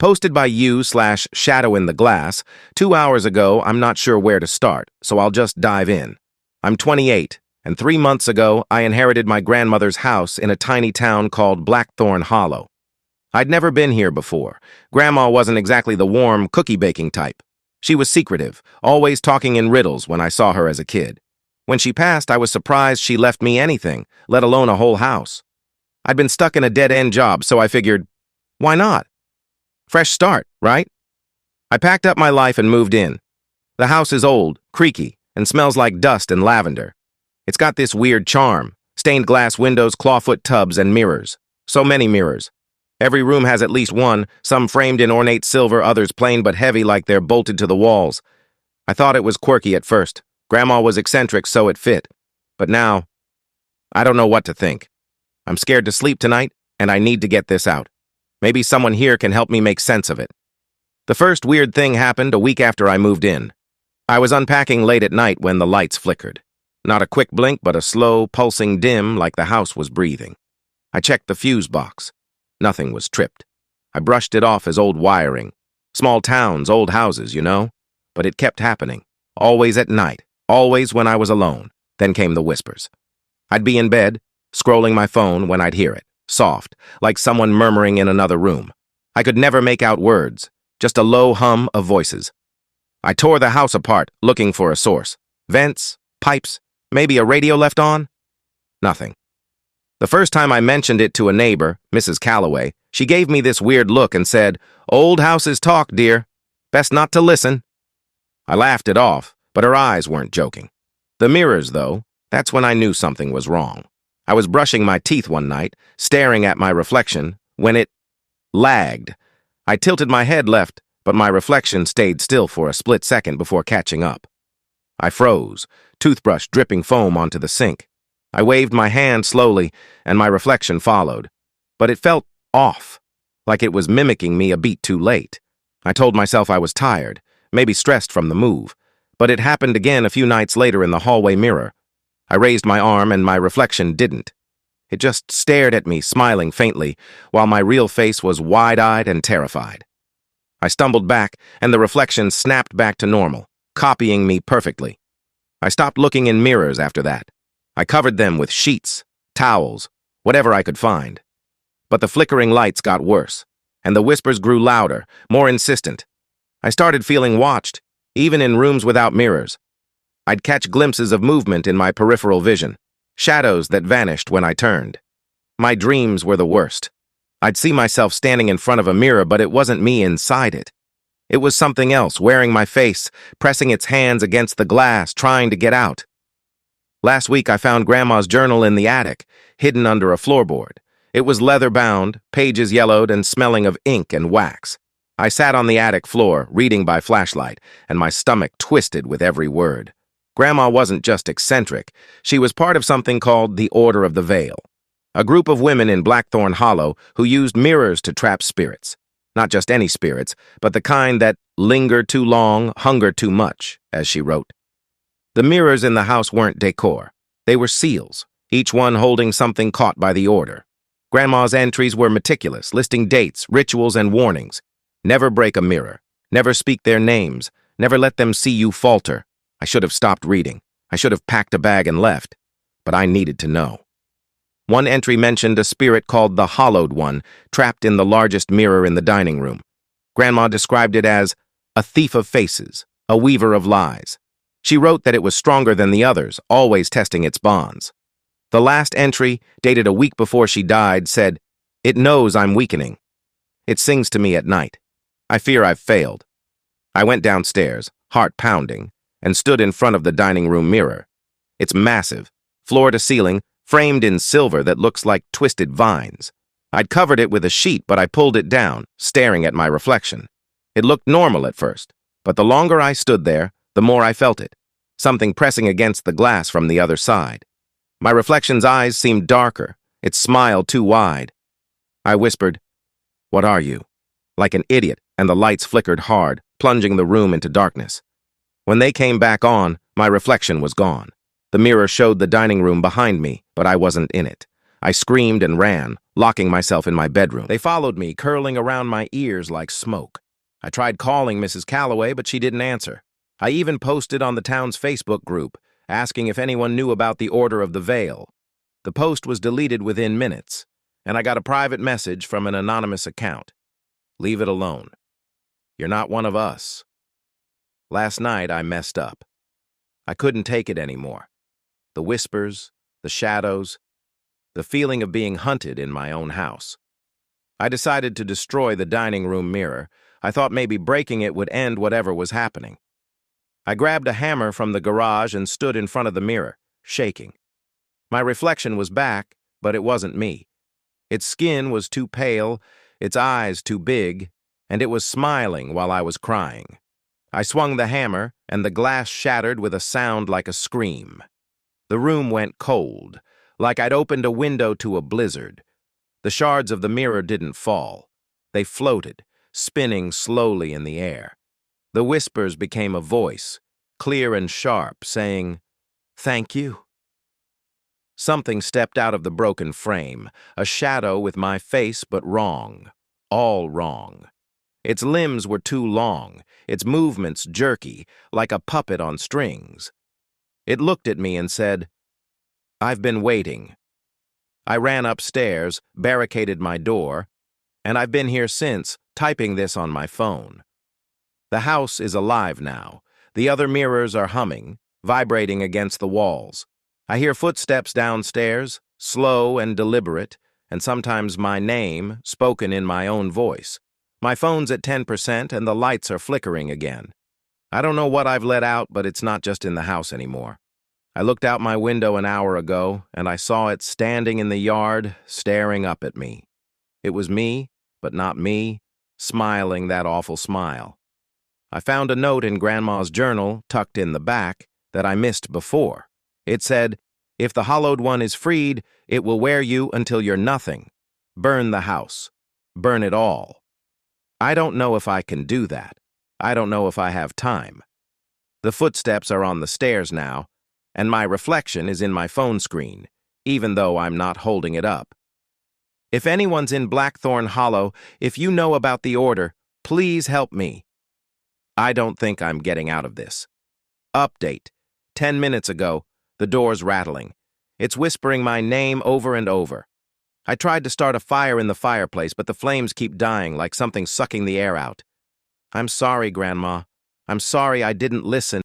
Posted by you/Shadow in the Glass. 2 hours ago, I'm not sure where to start, so I'll just dive in. I'm 28, and 3 months ago, I inherited my grandmother's house in a tiny town called Blackthorn Hollow. I'd never been here before. Grandma wasn't exactly the warm, cookie-baking type. She was secretive, always talking in riddles when I saw her as a kid. When she passed, I was surprised she left me anything, let alone a whole house. I'd been stuck in a dead-end job, so I figured, why not? Fresh start, right? I packed up my life and moved in. The house is old, creaky, and smells like dust and lavender. It's got this weird charm: stained glass windows, clawfoot tubs, and mirrors. So many mirrors. Every room has at least one, some framed in ornate silver, others plain but heavy like they're bolted to the walls. I thought it was quirky at first. Grandma was eccentric, so it fit. But now, I don't know what to think. I'm scared to sleep tonight, and I need to get this out. Maybe someone here can help me make sense of it. The first weird thing happened a week after I moved in. I was unpacking late at night when the lights flickered. Not a quick blink, but a slow, pulsing dim like the house was breathing. I checked the fuse box. Nothing was tripped. I brushed it off as old wiring. Small towns, old houses, you know? But it kept happening. Always at night. Always when I was alone. Then came the whispers. I'd be in bed, scrolling my phone when I'd hear it. Soft, like someone murmuring in another room. I could never make out words, just a low hum of voices. I tore the house apart, looking for a source. Vents, pipes, maybe a radio left on? Nothing. The first time I mentioned it to a neighbor, Mrs. Calloway, she gave me this weird look and said, "Old houses talk, dear. Best not to listen." I laughed it off, but her eyes weren't joking. The mirrors, though, that's when I knew something was wrong. I was brushing my teeth one night, staring at my reflection, when it lagged. I tilted my head left, but my reflection stayed still for a split second before catching up. I froze, toothbrush dripping foam onto the sink. I waved my hand slowly, and my reflection followed. But it felt off, like it was mimicking me a beat too late. I told myself I was tired, maybe stressed from the move. But it happened again a few nights later in the hallway mirror. I raised my arm, and my reflection didn't. It just stared at me, smiling faintly, while my real face was wide-eyed and terrified. I stumbled back, and the reflection snapped back to normal, copying me perfectly. I stopped looking in mirrors after that. I covered them with sheets, towels, whatever I could find. But the flickering lights got worse, and the whispers grew louder, more insistent. I started feeling watched, even in rooms without mirrors. I'd catch glimpses of movement in my peripheral vision, shadows that vanished when I turned. My dreams were the worst. I'd see myself standing in front of a mirror, but it wasn't me inside it. It was something else, wearing my face, pressing its hands against the glass, trying to get out. Last week, I found Grandma's journal in the attic, hidden under a floorboard. It was leather-bound, pages yellowed, and smelling of ink and wax. I sat on the attic floor, reading by flashlight, and my stomach twisted with every word. Grandma wasn't just eccentric. She was part of something called the Order of the Veil, a group of women in Blackthorn Hollow who used mirrors to trap spirits. Not just any spirits, but the kind that linger too long, hunger too much, as she wrote. The mirrors in the house weren't decor. They were seals, each one holding something caught by the order. Grandma's entries were meticulous, listing dates, rituals, and warnings. Never break a mirror. Never speak their names. Never let them see you falter. I should have stopped reading. I should have packed a bag and left. But I needed to know. One entry mentioned a spirit called the Hollowed One, trapped in the largest mirror in the dining room. Grandma described it as a thief of faces, a weaver of lies. She wrote that it was stronger than the others, always testing its bonds. The last entry, dated a week before she died, said, "It knows I'm weakening. It sings to me at night. I fear I've failed." I went downstairs, heart pounding, and stood in front of the dining room mirror. It's massive, floor to ceiling, framed in silver that looks like twisted vines. I'd covered it with a sheet, but I pulled it down, staring at my reflection. It looked normal at first, but the longer I stood there, the more I felt it, something pressing against the glass from the other side. My reflection's eyes seemed darker, its smile too wide. I whispered, "What are you?" like an idiot, and the lights flickered hard, plunging the room into darkness. When they came back on, my reflection was gone. The mirror showed the dining room behind me, but I wasn't in it. I screamed and ran, locking myself in my bedroom. They followed me, curling around my ears like smoke. I tried calling Mrs. Calloway, but she didn't answer. I even posted on the town's Facebook group, asking if anyone knew about the Order of the Veil. The post was deleted within minutes, and I got a private message from an anonymous account. Leave it alone. You're not one of us. Last night, I messed up. I couldn't take it anymore. The whispers, the shadows, the feeling of being hunted in my own house. I decided to destroy the dining room mirror. I thought maybe breaking it would end whatever was happening. I grabbed a hammer from the garage and stood in front of the mirror, shaking. My reflection was back, but it wasn't me. Its skin was too pale, its eyes too big, and it was smiling while I was crying. I swung the hammer, and the glass shattered with a sound like a scream. The room went cold, like I'd opened a window to a blizzard. The shards of the mirror didn't fall. They floated, spinning slowly in the air. The whispers became a voice, clear and sharp, saying, "Thank you." Something stepped out of the broken frame, a shadow with my face but wrong, all wrong. Its limbs were too long, its movements jerky, like a puppet on strings. It looked at me and said, "I've been waiting." I ran upstairs, barricaded my door, and I've been here since, typing this on my phone. The house is alive now. The other mirrors are humming, vibrating against the walls. I hear footsteps downstairs, slow and deliberate, and sometimes my name, spoken in my own voice. My phone's at 10% and the lights are flickering again. I don't know what I've let out, but it's not just in the house anymore. I looked out my window an hour ago, and I saw it standing in the yard, staring up at me. It was me, but not me, smiling that awful smile. I found a note in Grandma's journal, tucked in the back, that I missed before. It said, "If the hollowed one is freed, it will wear you until you're nothing. Burn the house. Burn it all." I don't know if I can do that. I don't know if I have time. The footsteps are on the stairs now, and my reflection is in my phone screen, even though I'm not holding it up. If anyone's in Blackthorn Hollow, if you know about the order, please help me. I don't think I'm getting out of this. Update. 10 minutes ago, the door's rattling. It's whispering my name over and over. I tried to start a fire in the fireplace, but the flames keep dying like something sucking the air out. I'm sorry, Grandma. I'm sorry I didn't listen.